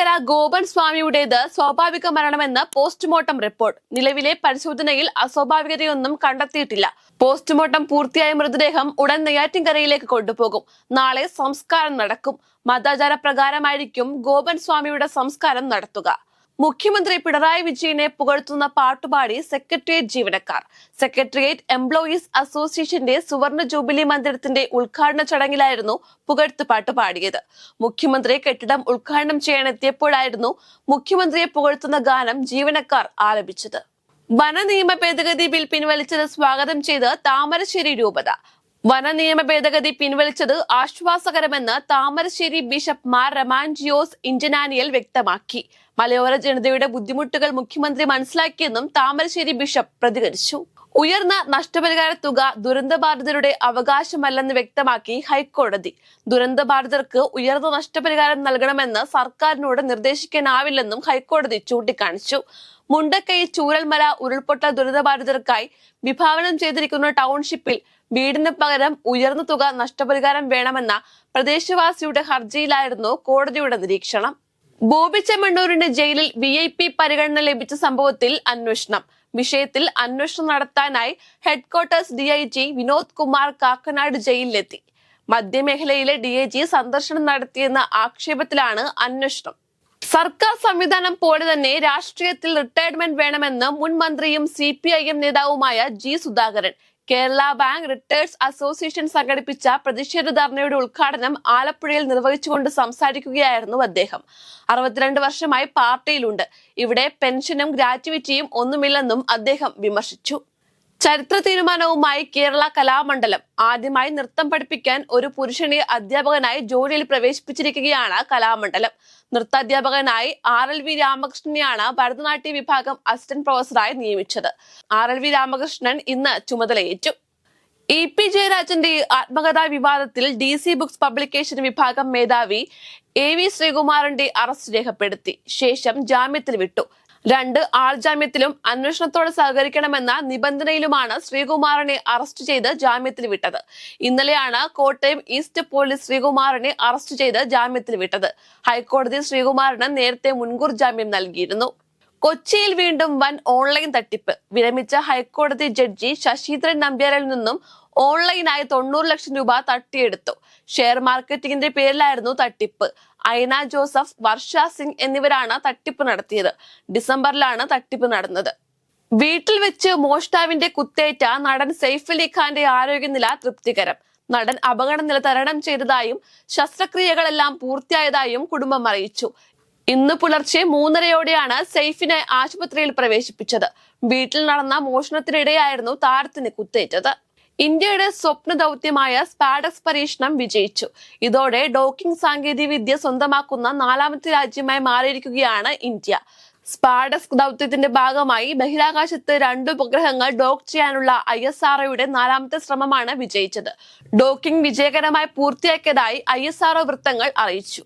നെയ്യാറ്റിൻകര ഗോപൻ സ്വാമിയുടേത് സ്വാഭാവിക മരണമെന്ന് postmortem report. നിലവിലെ പരിശോധനയിൽ അസ്വാഭാവികതയൊന്നും കണ്ടെത്തിയിട്ടില്ല. പോസ്റ്റ്മോർട്ടം പൂർത്തിയായ മൃതദേഹം ഉടൻ നെയ്യാറ്റിൻകരയിലേക്ക് കൊണ്ടുപോകും. നാളെ സംസ്കാരം നടക്കും. മതാചാര പ്രകാരമായിരിക്കും ഗോപൻ സ്വാമിയുടെ സംസ്കാരം നടത്തുക. മുഖ്യമന്ത്രി പിണറായി വിജയനെ പുകഴ്ത്തുന്ന പാട്ടുപാടി സെക്രട്ടേറിയറ്റ് ജീവനക്കാർ. സെക്രട്ടേറിയറ്റ് എംപ്ലോയീസ് അസോസിയേഷന്റെ സുവർണ ജൂബിലി മന്ദിരത്തിന്റെ ഉദ്ഘാടന ചടങ്ങിലായിരുന്നു പുകഴ്ത്തുപാട്ട് പാടിയത്. മുഖ്യമന്ത്രി കെട്ടിടം ഉദ്ഘാടനം ചെയ്യാനെത്തിയപ്പോഴായിരുന്നു മുഖ്യമന്ത്രിയെ പുകഴ്ത്തുന്ന ഗാനം ജീവനക്കാർ ആലപിച്ചത്. വനനിയമ ഭേദഗതി ബിൽ പിൻവലിച്ചത് സ്വാഗതം ചെയ്ത് താമരശ്ശേരി രൂപത. വനനിയമ ഭേദഗതി പിൻവലിച്ചത് ആശ്വാസകരമെന്ന് താമരശ്ശേരി ബിഷപ്പ് മാർ റമാൻജിയോസ് ഇഞ്ചനാനിയൽ വ്യക്തമാക്കി. മലയോര ജനതയുടെ ബുദ്ധിമുട്ടുകൾ മുഖ്യമന്ത്രി മനസ്സിലാക്കിയെന്നും താമരശ്ശേരി ബിഷപ്പ് പ്രതികരിച്ചു. ഉയർന്ന നഷ്ടപരിഹാര തുക ദുരന്തബാധിതരുടെ അവകാശമല്ലെന്ന് വ്യക്തമാക്കി ഹൈക്കോടതി. ദുരന്തബാധിതർക്ക് ഉയർന്ന നഷ്ടപരിഹാരം നൽകണമെന്ന് സർക്കാരിനോട് നിർദ്ദേശിക്കാനാവില്ലെന്നും ഹൈക്കോടതി ചൂണ്ടിക്കാണിച്ചു. മുണ്ടക്കൈ ചൂരൽമല ഉരുൾപൊട്ടൽ ദുരിതബാധിതർക്കായി വിഭാവനം ചെയ്തിരിക്കുന്ന ടൗൺഷിപ്പിൽ വീടിന് പകരം ഉയർന്ന തുക നഷ്ടപരിഹാരം വേണമെന്ന പ്രദേശവാസിയുടെ ഹർജിയിലായിരുന്നു കോടതിയുടെ നിരീക്ഷണം. ബോബി ചെമ്മണ്ണൂരിന് ജയിലിൽ VIP പരിഗണന ലഭിച്ച സംഭവത്തിൽ അന്വേഷണം. വിഷയത്തിൽ അന്വേഷണം നടത്താനായി ഹെഡ്ക്വാർട്ടേഴ്സ് DIG വിനോദ് കുമാർ കാക്കനാട് ജയിലിലെത്തി. മധ്യമേഖലയിലെ DIG സന്ദർശനം നടത്തിയെന്ന ആക്ഷേപത്തിലാണ് അന്വേഷണം. സർക്കാർ സംവിധാനം പോലെ തന്നെ രാഷ്ട്രീയത്തിൽ റിട്ടയർമെന്റ് വേണമെന്ന് മുൻ മന്ത്രിയും CPIM നേതാവുമായ G Sudhakaran. Kerala bank retires association സംഘടിപ്പിച്ച പ്രതിഷേധ ധർണയുടെ ഉദ്ഘാടനം ആലപ്പുഴയിൽ നിർവഹിച്ചുകൊണ്ട് സംസാരിക്കുകയായിരുന്നു അദ്ദേഹം. 62 വർഷമായി പാർട്ടിയിലുണ്ട്. ഇവിടെ പെൻഷനും ഗ്രാറ്റുവിറ്റിയും ഒന്നുമില്ലെന്നും അദ്ദേഹം വിമർശിച്ചു. ചരിത്ര തീരുമാനവുമായി കേരള കലാമണ്ഡലം. ആദ്യമായി നൃത്തം പഠിപ്പിക്കാൻ ഒരു പുരുഷനെ അധ്യാപകനായി ജോലിയിൽ പ്രവേശിപ്പിച്ചിരിക്കുകയാണ് കലാമണ്ഡലം. നൃത്താധ്യാപകനായി RLV രാമകൃഷ്ണനെയാണ് ഭരതനാട്യ വിഭാഗം അസിസ്റ്റന്റ് പ്രൊഫസറായി നിയമിച്ചത്. RLV രാമകൃഷ്ണൻ ഇന്ന് ചുമതലയേറ്റു. EP ജയരാജന്റെ ആത്മകഥാ വിവാദത്തിൽ DC ബുക്സ് പബ്ലിക്കേഷൻ വിഭാഗം മേധാവി AV ശ്രീകുമാറിന്റെ അറസ്റ്റ് രേഖപ്പെടുത്തി. ശേഷം ജാമ്യത്തിൽ വിട്ടു. 2 ആൾജാമ്യത്തിലും അന്വേഷണത്തോട് സഹകരിക്കണമെന്ന നിബന്ധനയിലുമാണ് ശ്രീകുമാറിനെ അറസ്റ്റ് ചെയ്ത് ജാമ്യത്തിൽ വിട്ടത്. ഇന്നലെയാണ് കോട്ടയം ഈസ്റ്റ് പോലീസ് ശ്രീകുമാറിനെ അറസ്റ്റ് ചെയ്ത് ജാമ്യത്തിൽ വിട്ടത്. ഹൈക്കോടതി ശ്രീകുമാറിന് നേരത്തെ മുൻകൂർ ജാമ്യം നൽകിയിരുന്നു. കൊച്ചിയിൽ വീണ്ടും വൻ ഓൺലൈൻ തട്ടിപ്പ്. വിരമിച്ച ഹൈക്കോടതി ജഡ്ജി ശശീന്ദ്രൻ നമ്പ്യാരിൽ നിന്നും ഓൺലൈനായി 90 ലക്ഷം രൂപ തട്ടിയെടുത്തു. ഷെയർ മാർക്കറ്റിംഗിന്റെ പേരിലായിരുന്നു തട്ടിപ്പ്. അയന ജോസഫ്, വർഷ സിംഗ് എന്നിവരാണ് തട്ടിപ്പ് നടത്തിയത്. ഡിസംബറിലാണ് തട്ടിപ്പ് നടന്നത്. വീട്ടിൽ വെച്ച് മോഷ്ടാവിന്റെ കുത്തേറ്റ നടൻ സെയ്ഫ് അലി ഖാന്റെ ആരോഗ്യനില തൃപ്തികരം. നടൻ അപകടനില തരണം ചെയ്തതായും ശസ്ത്രക്രിയകളെല്ലാം പൂർത്തിയായതായും കുടുംബം അറിയിച്ചു. ഇന്ന് പുലർച്ചെ 3:30യോടെയാണ് സെയ്ഫിനെ ആശുപത്രിയിൽ പ്രവേശിപ്പിച്ചത്. വീട്ടിൽ നടന്ന മോഷണത്തിനിടെയായിരുന്നു താരത്തിന് കുത്തേറ്റത്. ഇന്ത്യയുടെ സ്വപ്ന ദൗത്യമായ സ്പാഡക്സ് പരീക്ഷണം വിജയിച്ചു. ഇതോടെ ഡോക്കിംഗ് സാങ്കേതിക വിദ്യ സ്വന്തമാക്കുന്ന 4ാമത്തെ രാജ്യമായി മാറിയിരിക്കുകയാണ് ഇന്ത്യ. സ്പാഡക്സ് ദൗത്യത്തിന്റെ ഭാഗമായി ബഹിരാകാശത്ത് 2 ഉപഗ്രഹങ്ങൾ ഡോക്ക് ചെയ്യാനുള്ള ISROയുടെ 4ാമത്തെ ശ്രമമാണ് വിജയിച്ചത്. ഡോക്കിംഗ് വിജയകരമായി പൂർത്തിയാക്കിയതായി ISRO വൃത്തങ്ങൾ അറിയിച്ചു.